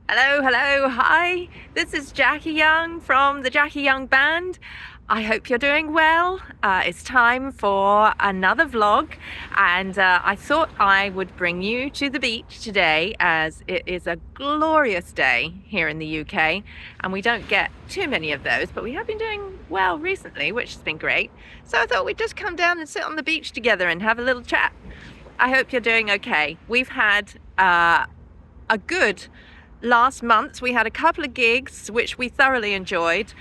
Hello, hi. This is Jackie Young from the Jackie Young Band. I hope you're doing well. It's time for another vlog, and I thought I would bring you to the beach today as it is a glorious day here in the UK, and we don't get too many of those, but we have been doing well recently, which has been great. So I thought we'd just come down and sit on the beach together and have a little chat. I hope you're doing okay. We've had a good last month. We had a couple of gigs which we thoroughly enjoyed.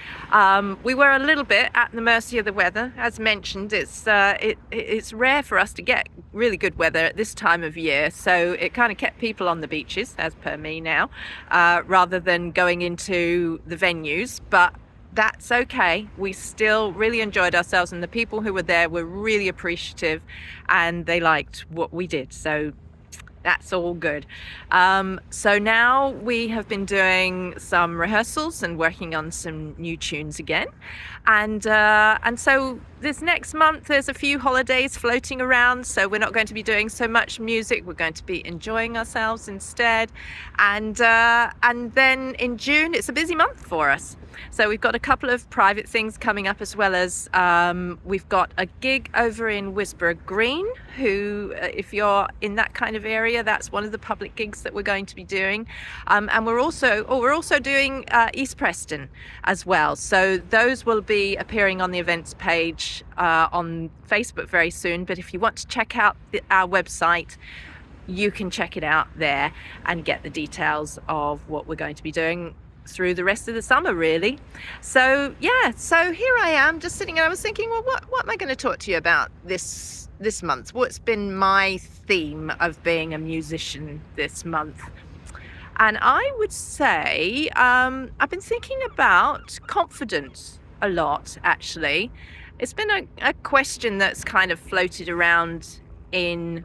We were a little bit at the mercy of the weather. As mentioned, it's rare for us to get really good weather at this time of year, so it kind of kept people on the beaches, as per me now, rather than going into the venues. But that's okay. We still really enjoyed ourselves, and the people who were there were really appreciative and they liked what we did, so that's all good. So now we have been doing some rehearsals and working on some new tunes again, and so this next month there's a few holidays floating around, so we're not going to be doing so much music. We're going to be enjoying ourselves instead, and then in June it's a busy month for us. So we've got a couple of private things coming up, as well as we've got a gig over in Whisborough Green, who if you're in that kind of area, that's one of the public gigs that we're going to be doing, and we're also doing East Preston as well. So those will be appearing on the events page on Facebook very soon, but if you want to check out our website, you can check it out there and get the details of what we're going to be doing through the rest of the summer, really. So yeah, so here I am just sitting, and I was thinking, well, what am I going to talk to you about this month? What's been my theme of being a musician this month? And I would say I've been thinking about confidence a lot, actually. It's been a question that's kind of floated around in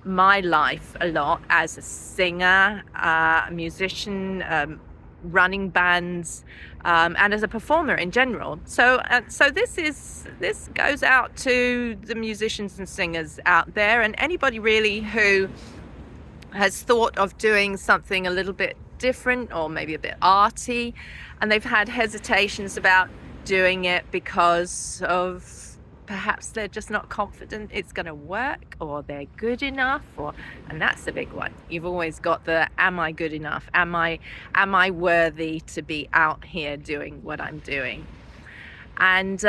my life a lot as a singer, a musician, running bands, and as a performer in general. So this goes out to the musicians and singers out there, and anybody really who has thought of doing something a little bit different or maybe a bit arty, and they've had hesitations about doing it because of perhaps they're just not confident it's going to work, or they're good enough, and that's the big one. You've always got the, am I good enough? Am I worthy to be out here doing what I'm doing? And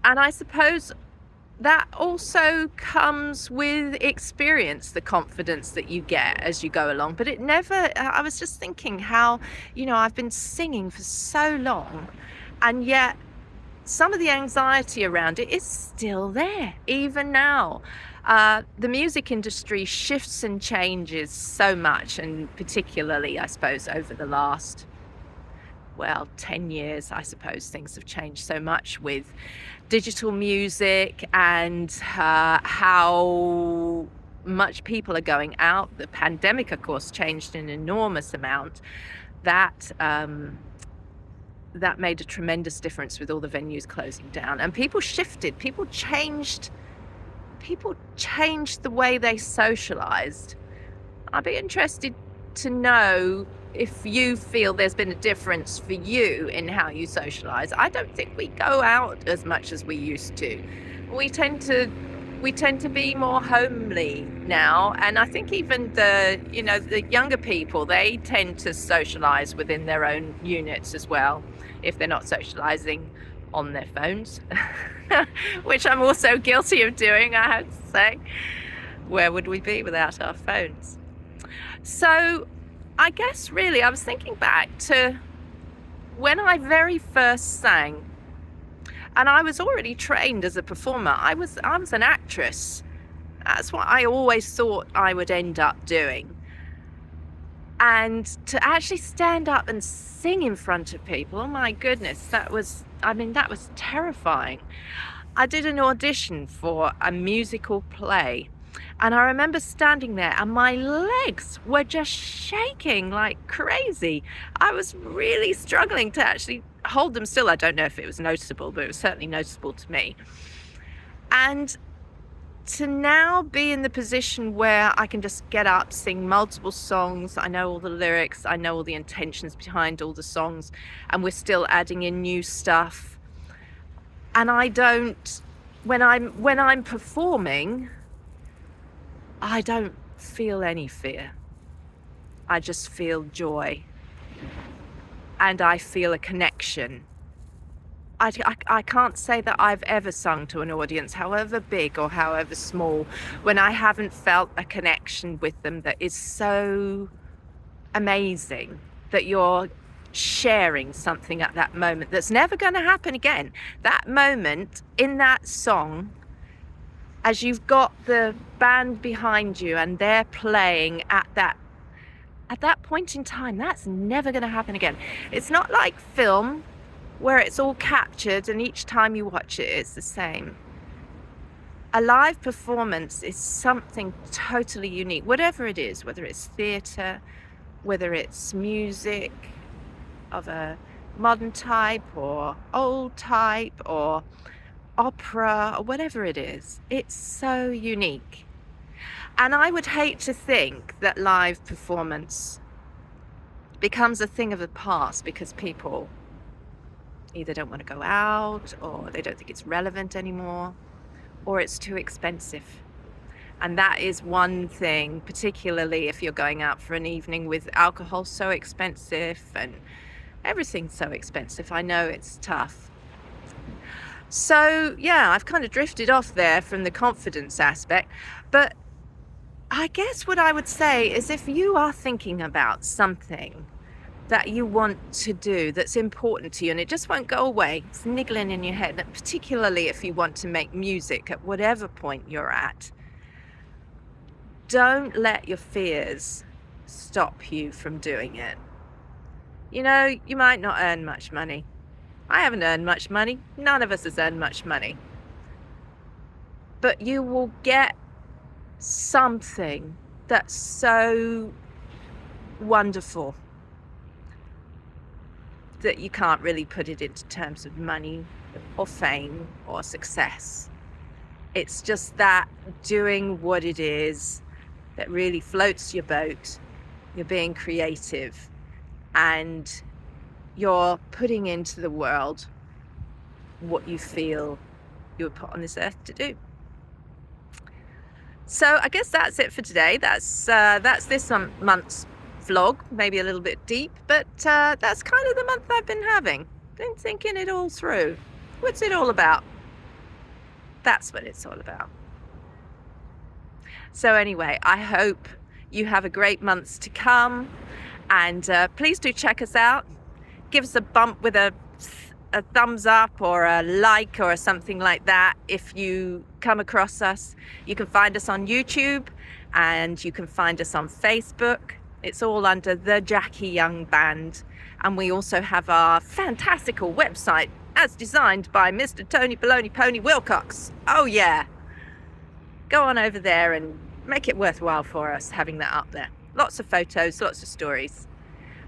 I suppose that also comes with experience, the confidence that you get as you go along. But it never, I was just thinking how, I've been singing for so long, and yet some of the anxiety around it is still there, even now. The music industry shifts and changes so much, and particularly, I suppose, over the last, 10 years, I suppose, things have changed so much with digital music and how much people are going out. The pandemic, of course, changed an enormous amount. That made a tremendous difference with all the venues closing down, and people shifted, people changed the way they socialized. I'd be interested to know if you feel there's been a difference for you in how you socialize. I don't think we go out as much as we used to. We tend to be more homely now, and I think even the younger people, they tend to socialize within their own units as well, if they're not socializing on their phones, which I'm also guilty of doing, I have to say. Where would we be without our phones? So I guess really I was thinking back to when I very first sang. And I was already trained as a performer. I was an actress. That's what I always thought I would end up doing. And to actually stand up and sing in front of people, oh my goodness, that was terrifying. I did an audition for a musical play, and I remember standing there and my legs were just shaking like crazy. I was really struggling to actually hold them still. I don't know if it was noticeable, but it was certainly noticeable to me. And to now be in the position where I can just get up, sing multiple songs, I know all the lyrics, I know all the intentions behind all the songs, and we're still adding in new stuff. And I don't, when I'm performing, I don't feel any fear. I just feel joy. And I feel a connection. I can't say that I've ever sung to an audience, however big or however small, when I haven't felt a connection with them that is so amazing, that you're sharing something at that moment that's never going to happen again. That moment in that song, as you've got the band behind you and they're playing at that point in time, that's never going to happen again. It's not like film where it's all captured and each time you watch it, it's the same. A live performance is something totally unique, whatever it is, whether it's theatre, whether it's music of a modern type or old type or opera or whatever it is. It's so unique. And I would hate to think that live performance becomes a thing of the past because people either don't want to go out or they don't think it's relevant anymore or it's too expensive. And that is one thing, particularly if you're going out for an evening with alcohol so expensive and everything's so expensive. I know it's tough. So yeah, I've kind of drifted off there from the confidence aspect, but I guess what I would say is if you are thinking about something that you want to do that's important to you and it just won't go away, it's niggling in your head, particularly if you want to make music at whatever point you're at, don't let your fears stop you from doing it. You know, you might not earn much money. I haven't earned much money. None of us has earned much money. But you will get something that's so wonderful that you can't really put it into terms of money or fame or success. It's just that doing what it is that really floats your boat. You're being creative and you're putting into the world what you feel you were put on this earth to do. So I guess that's it for today. That's this month's vlog, maybe a little bit deep, but that's kind of the month I've been having. Been thinking it all through. What's it all about? That's what it's all about. So anyway, I hope you have a great month to come, and please do check us out. Give us a bump with a thumbs up or a like or something like that if you come across us. You can find us on YouTube and you can find us on Facebook. It's all under the Jackie Young Band, and we also have our fantastical website as designed by Mr. Tony Baloney Pony Wilcox. Oh yeah, go on over there and make it worthwhile for us having that up there. Lots of photos, lots of stories,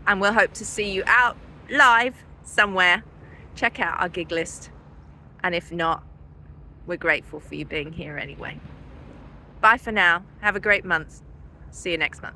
and we'll hope to see you out live somewhere. Check out our gig list, and if not, we're grateful for you being here anyway. Bye for now. Have a great month. See you next month.